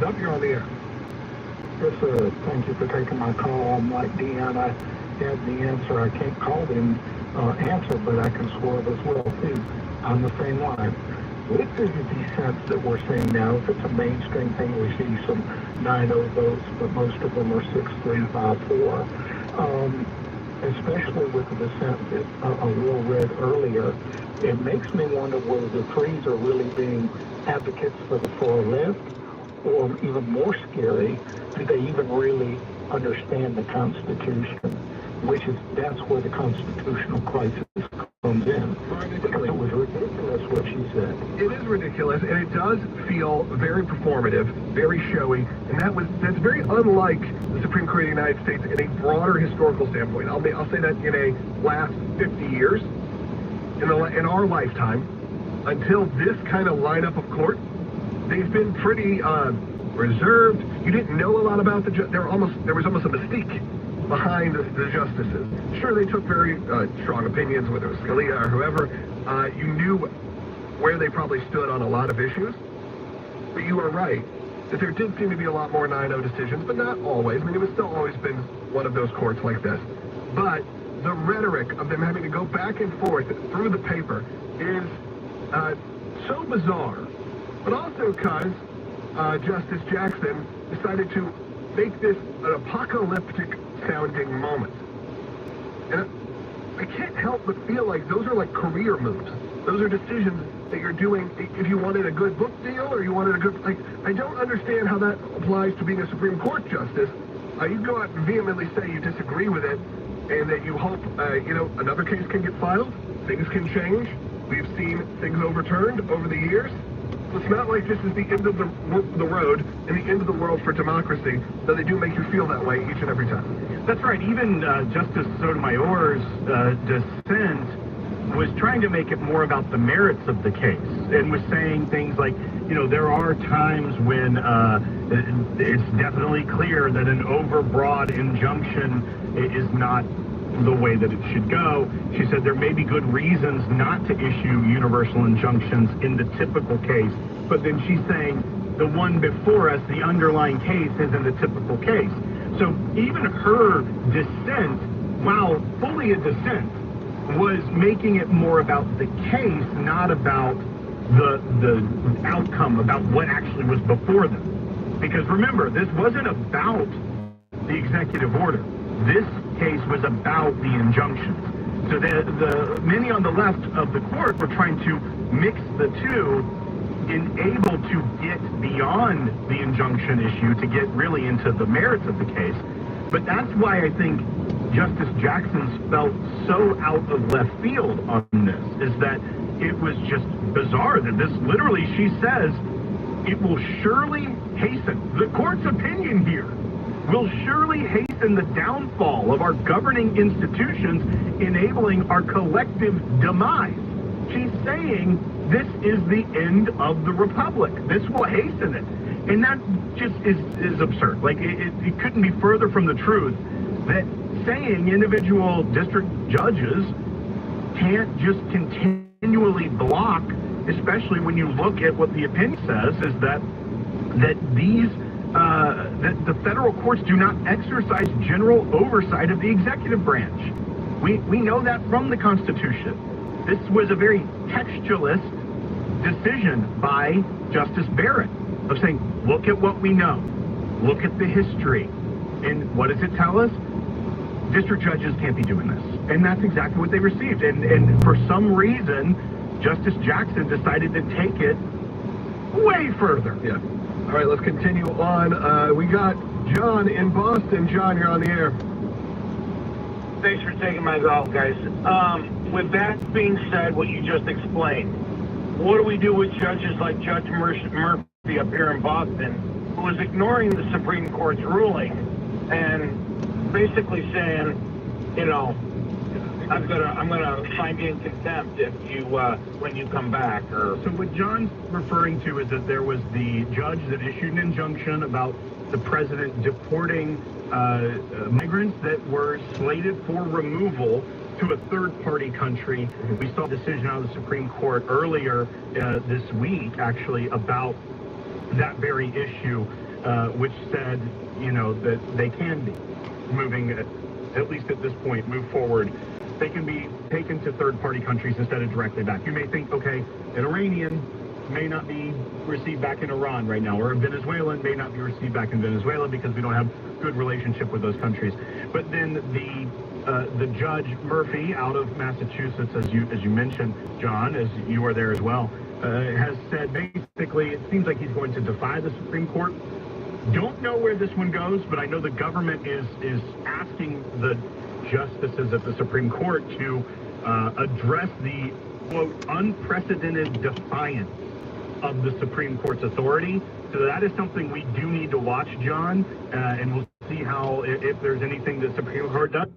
up? You're on the air. Yes, sir. Thank you for taking my call. I'm like Dion. I had the answer. I can't call him answer, but I can swerve as well, too, on the same line. With the dissents that we're seeing now, if it's a mainstream thing, we see some 9-0 votes, but most of them are 6-3, 5-4. Especially with the dissent that Will read earlier, it makes me wonder whether the threes are really being advocates for the far left, or even more scary, do they even really understand the Constitution? That's where the constitutional crisis comes in. Because it was ridiculous what she said. It is ridiculous, and it does feel very performative, very showy, and that's very unlike the Supreme Court of the United States in a broader historical standpoint. I'll say that in a last 50 years, in our lifetime, until this kind of lineup of court, they've been pretty reserved. You didn't know a lot about there was almost a mystique behind the justices. Sure, they took very strong opinions, whether it was Scalia or whoever. You knew where they probably stood on a lot of issues. But you are right that there did seem to be a lot more 9-0 decisions, but not always. I mean, it was still always been one of those courts like this. But the rhetoric of them having to go back and forth through the paper is so bizarre. But also because Justice Jackson decided to make this an apocalyptic sounding moment. And I can't help but feel like those are like career moves. Those are decisions that you're doing if you wanted a good book deal or you wanted a good, I don't understand how that applies to being a Supreme Court justice. You go out and vehemently say you disagree with it and that you hope, another case can get filed, things can change. We've seen things overturned over the years. It's not like this is the end of the road and the end of the world for democracy, though they do make you feel that way each and every time. That's right. Even Justice Sotomayor's dissent was trying to make it more about the merits of the case and was saying things like, there are times when it's definitely clear that an overbroad injunction is not the way that it should go. She said there may be good reasons not to issue universal injunctions in the typical case, but then she's saying the one before us, the underlying case, isn't a typical case. So even her dissent, while fully a dissent, was making it more about the case, not about the outcome, about what actually was before them. Because remember, this wasn't about the executive order. This case was about the injunctions. So the many on the left of the court were trying to mix the two, able to get beyond the injunction issue, to get really into the merits of the case. But that's why I think Justice Jackson's felt so out of left field on this, is that it was just bizarre that this literally, she says, it will surely hasten, the court's opinion here will surely hasten the downfall of our governing institutions, enabling our collective demise. She's saying this is the end of the republic. This will hasten it. And that just is absurd. Like, it couldn't be further from the truth that saying individual district judges can't just continually block, especially when you look at what the opinion says, is that the federal courts do not exercise general oversight of the executive branch. We know that from the Constitution. This was a very textualist decision by Justice Barrett of saying, look at what we know, look at the history, and what does it tell us? District judges can't be doing this. And that's exactly what they received. And for some reason, Justice Jackson decided to take it way further. Yeah. All right, let's continue on. We got John in Boston. John, you're on the air. Thanks for taking my call, guys. With that being said, what you just explained, what do we do with judges like Judge Murphy up here in Boston, who was ignoring the Supreme Court's ruling and basically saying, I'm gonna find you in contempt if you when you come back? Or so what John's referring to is that there was the judge that issued an injunction about the president deporting migrants that were slated for removal to a third-party country. We saw a decision out of the Supreme Court earlier this week, actually, about that very issue. which said, you know, that they can be moving, at least at this point, move forward. They can be taken to third-party countries instead of directly back. You may think, okay, an Iranian may not be received back in Iran right now, or a Venezuelan may not be received back in Venezuela because we don't have good relationship with those countries. But then the Judge Murphy out of Massachusetts, as you mentioned, John, as you are there as well, has said basically it seems like he's going to defy the Supreme Court. Don't know where this one goes, but I know the government is asking the justices at the Supreme Court to address the, quote, unprecedented defiance of the Supreme Court's authority. So that is something we do need to watch, John, and we'll see how, if there's anything the Supreme Court does.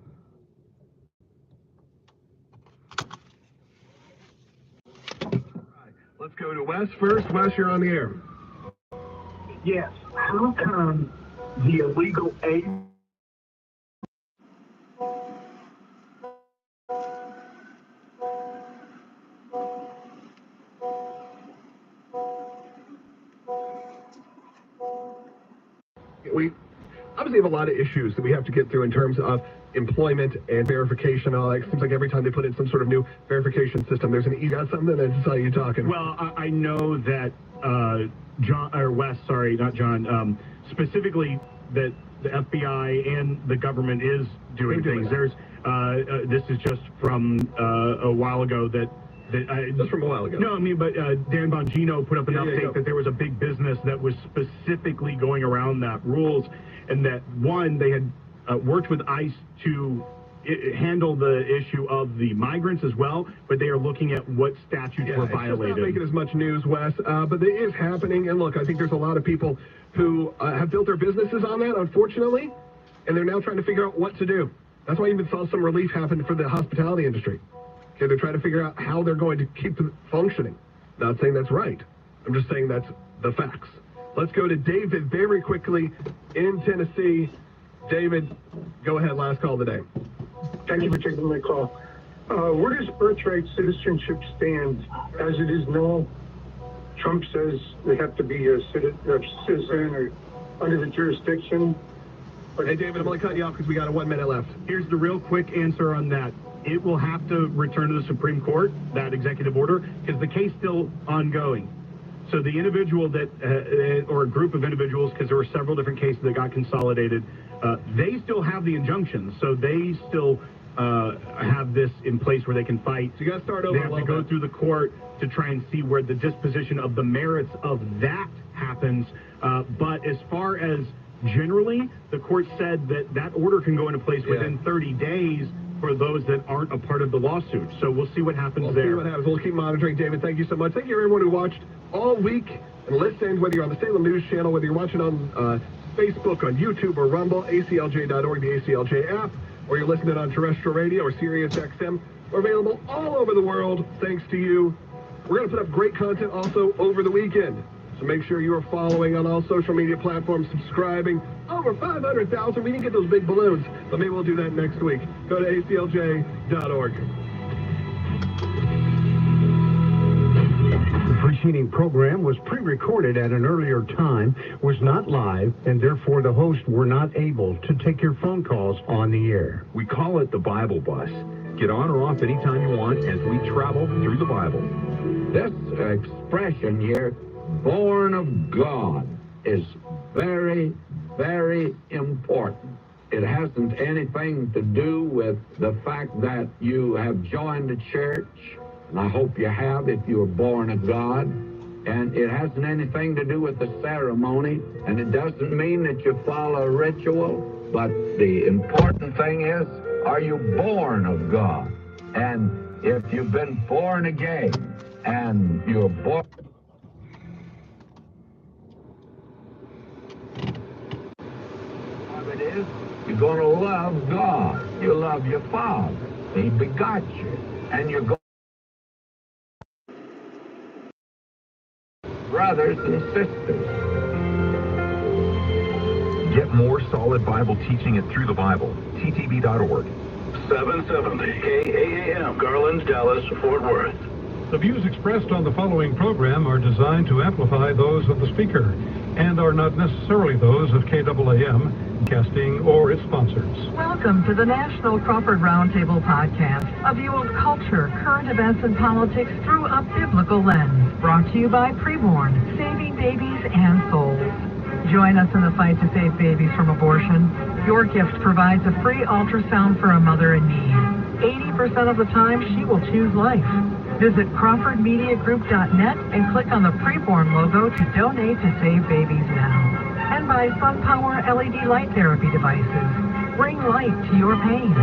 Let's go to Wes first. Wes, you're on the air. Yes. How come the illegal aid We obviously have a lot of issues that we have to get through in terms of employment and verification and all that. It seems like every time they put in some sort of new verification system, there's you got something that I saw you talking. Well, I know that John, or Wes, sorry, not John, specifically that the FBI and the government is doing things. There's this is just from a while ago just from a while ago. No, I mean, but Dan Bongino put up an update that there was a big business that was specifically going around that rules, and that one, they had worked with ICE to handle the issue of the migrants as well, but they are looking at what statutes were violated. It's not making as much news, Wes, but it is happening. And look, I think there's a lot of people who have built their businesses on that, unfortunately, and they're now trying to figure out what to do. That's why you even saw some relief happen for the hospitality industry. Okay, they're trying to figure out how they're going to keep functioning. Not saying that's right. I'm just saying that's the facts. Let's go to David very quickly in Tennessee. David, go ahead. Last call of the day. Thank you for taking my call. Where does birthright citizenship stand as it is now? Trump says they have to be a citizen or under the jurisdiction. Hey, David, I'm going to cut you off because we got 1 minute left. Here's the real quick answer on that. It will have to return to the Supreme Court, that executive order, because the case is still ongoing. So the individual that, or a group of individuals, because there were several different cases that got consolidated, they still have the injunction. So they still have this in place where they can fight. So you got to start over. They have to go through the court to try and see where the disposition of the merits of that happens. But as far as generally, the court said that that order can go into place within 30 days for those that aren't a part of the lawsuit. So we'll see what happens there. We'll see what happens. We'll keep monitoring. David, thank you so much. Thank you, everyone who watched all week and listened, whether you're on the Salem News Channel, whether you're watching on Facebook, on YouTube, or Rumble, ACLJ.org, the ACLJ app, or you're listening on terrestrial radio or Sirius XM. We're available all over the world, thanks to you. We're going to put up great content also over the weekend. So make sure you are following on all social media platforms, subscribing. Over 500,000. We didn't get those big balloons, but maybe we'll do that next week. Go to aclj.org. The preceding program was pre-recorded at an earlier time, was not live, and therefore the hosts were not able to take your phone calls on the air. We call it the Bible Bus. Get on or off anytime you want as we travel through the Bible. This expression here, born of God, is very, very important. It hasn't anything to do with the fact that you have joined a church, and I hope you have if you were born of God, and it hasn't anything to do with the ceremony, and it doesn't mean that you follow a ritual, but the important thing is, are you born of God? And if you've been born again, and you're born... It is, you're going to love God. You love your Father. He begot you. And you're going brothers and sisters. Get more solid Bible teaching at Through the Bible. ttb.org. 770 KAAM, Garland, Dallas, Fort Worth. The views expressed on the following program are designed to amplify those of the speaker and are not necessarily those of KAAM, Casting, or its sponsors. Welcome to the National Crawford Roundtable Podcast, a view of culture, current events, and politics through a biblical lens. Brought to you by Preborn, saving babies and souls. Join us in the fight to save babies from abortion. Your gift provides a free ultrasound for a mother in need. 80% of the time, she will choose life. Visit CrawfordMediaGroup.net and click on the Preborn logo to donate to save babies now. And by SunPower LED light therapy devices. Bring light to your pain.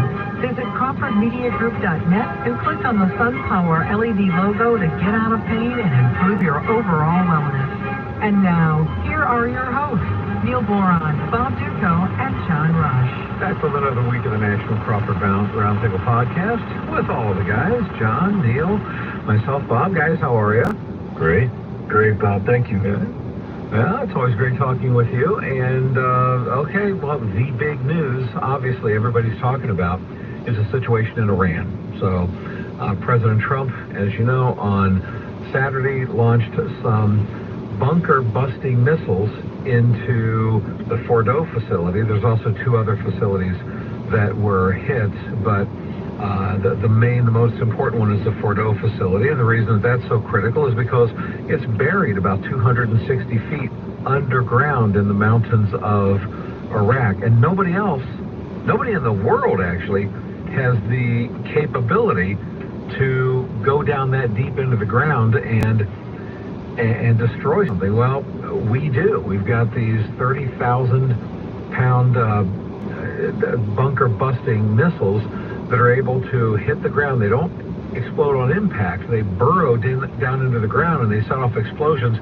Visit CrawfordMediaGroup.net and click on the SunPower LED logo to get out of pain and improve your overall wellness. And now, here are your hosts, Neil Boron, Bob Duco, and John Rush. Back from another week of the National Crawford Roundtable Podcast with all of the guys, John, Neil, myself, Bob. Guys, how are you? Great. Great, Bob. Thank you. Good. Well, it's always great talking with you. And, okay, well, the big news, obviously, everybody's talking about is the situation in Iran. So, President Trump, as you know, on Saturday launched some bunker-busting missiles into the Fordo facility. There's also two other facilities that were hit, but the most important one is the Fordo facility, and the reason that's so critical is because it's buried about 260 feet underground in the mountains of Iraq, and nobody in the world actually has the capability to go down that deep into the ground and destroy something. Well, we do. We've got these 30,000-pound bunker-busting missiles that are able to hit the ground. They don't explode on impact. They burrow down into the ground, and they set off explosions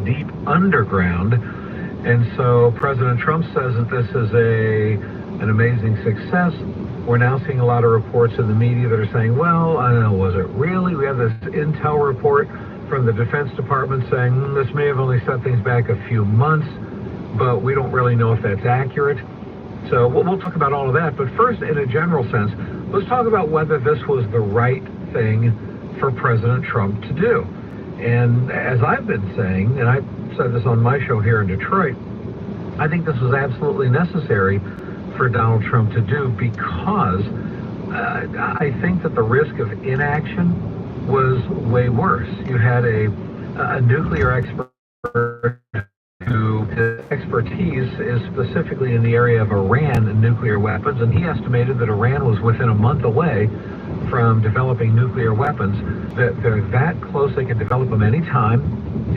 deep underground. And so President Trump says that this is an amazing success. We're now seeing a lot of reports in the media that are saying, well, I don't know, was it really? We have this intel report from the Defense Department saying this may have only set things back a few months, but we don't really know if that's accurate. So we'll talk about all of that. But first, in a general sense, let's talk about whether this was the right thing for President Trump to do. And as I've been saying, and I said this on my show here in Detroit, I think this was absolutely necessary for Donald Trump to do because I think that the risk of inaction was way worse. You had a nuclear expert whose expertise is specifically in the area of Iran and nuclear weapons, and he estimated that Iran was within a month away from developing nuclear weapons, that they're that close they could develop them anytime.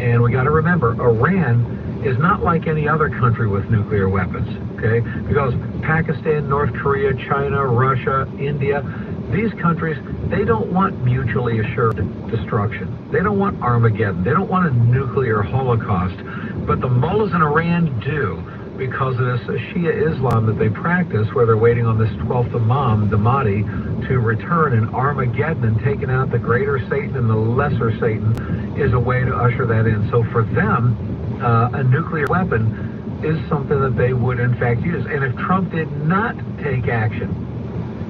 And we got to remember, Iran is not like any other country with nuclear weapons, okay? Because Pakistan, North Korea, China, Russia, India, these countries, they don't want mutually assured destruction. They don't want Armageddon. They don't want a nuclear holocaust. But the mullahs in Iran do, because of this Shia Islam that they practice, where they're waiting on this 12th Imam, the Mahdi, to return, and Armageddon and taking out the greater Satan and the lesser Satan is a way to usher that in. So for them, a nuclear weapon is something that they would in fact use. And if Trump did not take action,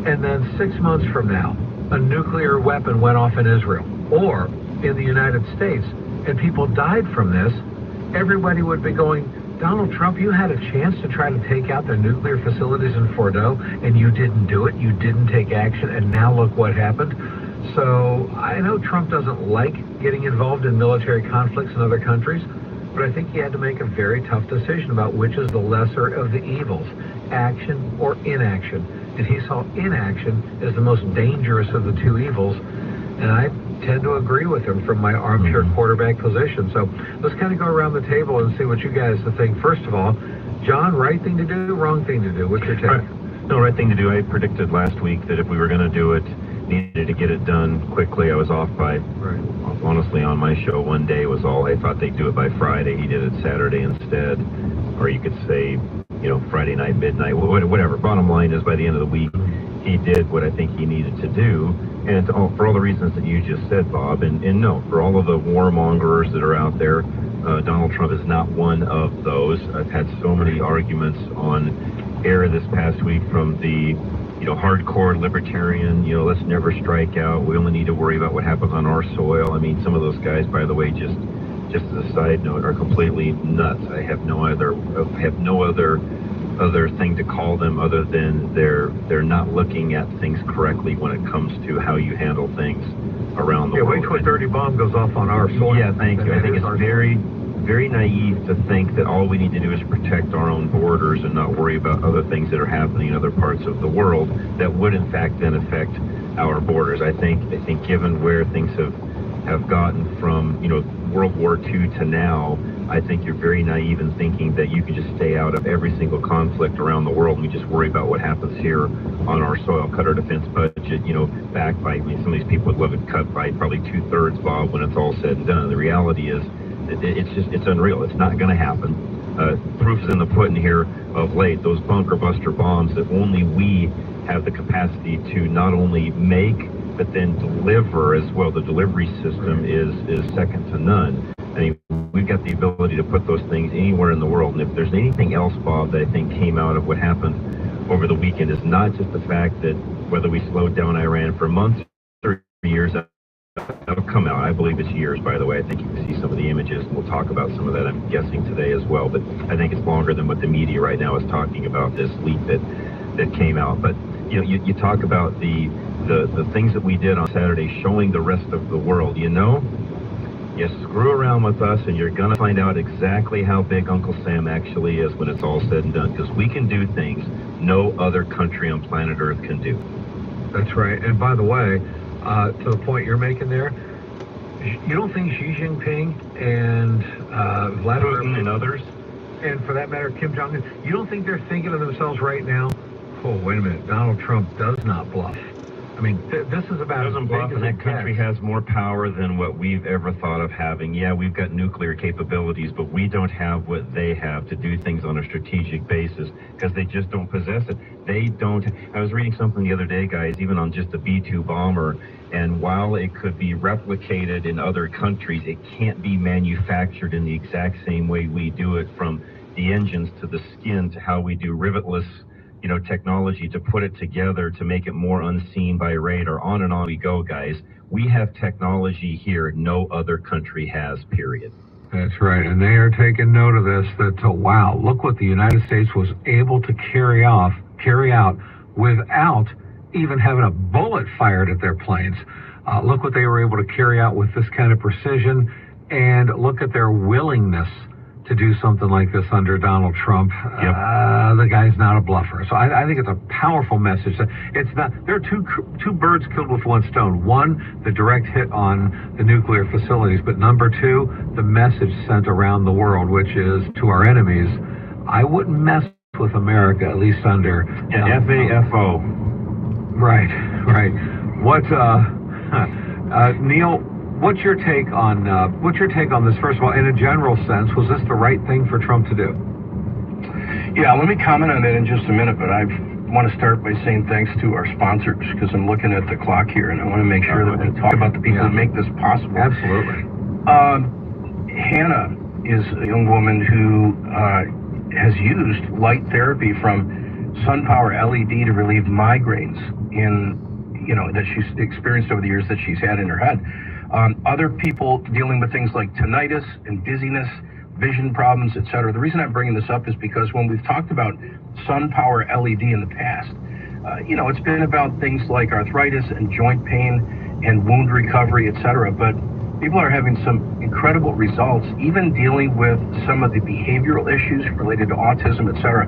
and then 6 months from now, a nuclear weapon went off in Israel or in the United States, and people died from this, everybody would be going, Donald Trump, you had a chance to try to take out their nuclear facilities in Fordo, and you didn't do it. You didn't take action, and now look what happened. So I know Trump doesn't like getting involved in military conflicts in other countries, but I think he had to make a very tough decision about which is the lesser of the evils, action or inaction. And he saw inaction as the most dangerous of the two evils, and I tend to agree with him from my armchair quarterback position. So let's kind of go around the table and see what you guys think. First of all, John, right thing to do, wrong thing to do? What's your take? No, right thing to do. I predicted last week that if we were going to do it, needed to get it done quickly. I was off by, honestly, on my show, one day was all. I thought they'd do it by Friday. He did it Saturday instead. Or you could say, Friday night, midnight, whatever. Bottom line is, by the end of the week, he did what I think he needed to do. And for all the reasons that you just said, Bob, and no, for all of the warmongers that are out there, Donald Trump is not one of those. I've had so many arguments on air this past week from the, hardcore libertarian, let's never strike out. We only need to worry about what happens on our soil. I mean, some of those guys, by the way, just as a side note, are completely nuts. I have no other thing to call them other than they're not looking at things correctly when it comes to how you handle things around the world. Wait till a dirty bomb goes off on our soil. Yeah, thank you. I think it's very, very naive to think that all we need to do is protect our own borders and not worry about other things that are happening in other parts of the world that would in fact then affect our borders. I think given where things have gotten from, World War II to now, I think you're very naive in thinking that you can just stay out of every single conflict around the world and we just worry about what happens here on our soil. Cut our defense budget, back by, some of these people would love it cut by probably 2/3, Bob, when it's all said and done. The reality is, it's unreal. It's not going to happen. Proof's in the pudding here of late. Those bunker buster bombs that only we have the capacity to not only make, but then deliver as well. The delivery system is second to none. I mean, we've got the ability to put those things anywhere in the world. And if there's anything else, Bob, that I think came out of what happened over the weekend, is not just the fact that whether we slowed down Iran for months or years, that'll come out. I believe it's years, by the way. I think you can see some of the images, and we'll talk about some of that, I'm guessing, today as well. But I think it's longer than what the media right now is talking about, this leak that came out. But you talk about the things that we did on Saturday, showing the rest of the world. You screw around with us and you're going to find out exactly how big Uncle Sam actually is when it's all said and done, because we can do things no other country on planet Earth can do. That's right. And by the way, to the point you're making there, you don't think Xi Jinping and Vladimir Putin and others, and for that matter Kim Jong-un, you don't think they're thinking to themselves right now, oh, wait a minute, Donald Trump does not bluff? I mean, this is about as big as and that country has more power than what we've ever thought of having. Yeah, we've got nuclear capabilities, but we don't have what they have to do things on a strategic basis because they just don't possess it. They don't. I was reading something the other day, guys, even on just the B-2 bomber, and while it could be replicated in other countries, it can't be manufactured in the exact same way we do it, from the engines to the skin to how we do rivetless technology to put it together to make it more unseen by radar. On and on we go, guys. We have technology here no other country has, period. That's right, and they are taking note of this, that, wow, look what the United States was able to carry out without even having a bullet fired at their planes. Look what they were able to carry out with this kind of precision, and look at their willingness to do something like this under Donald Trump. Yep. The guy's not a bluffer. So I think it's a powerful message. It's not. There are two birds killed with one stone. One, the direct hit on the nuclear facilities, but number two, the message sent around the world, which is to our enemies, I wouldn't mess with America, at least under FAFO. Right. What, Neil? What's your take on this? First of all, in a general sense, was this the right thing for Trump to do? Yeah, let me comment on that in just a minute, but I want to start by saying thanks to our sponsors, because I'm looking at the clock here, and I want to make sure that we talk about the people that make this possible. Absolutely. Hannah is a young woman who has used light therapy from SunPower LED to relieve migraines that she's experienced over the years that she's had in her head. Other people dealing with things like tinnitus and dizziness, vision problems, etc. The reason I'm bringing this up is because when we've talked about SunPower LED in the past, it's been about things like arthritis and joint pain and wound recovery, etc. But people are having some incredible results, even dealing with some of the behavioral issues related to autism, etc.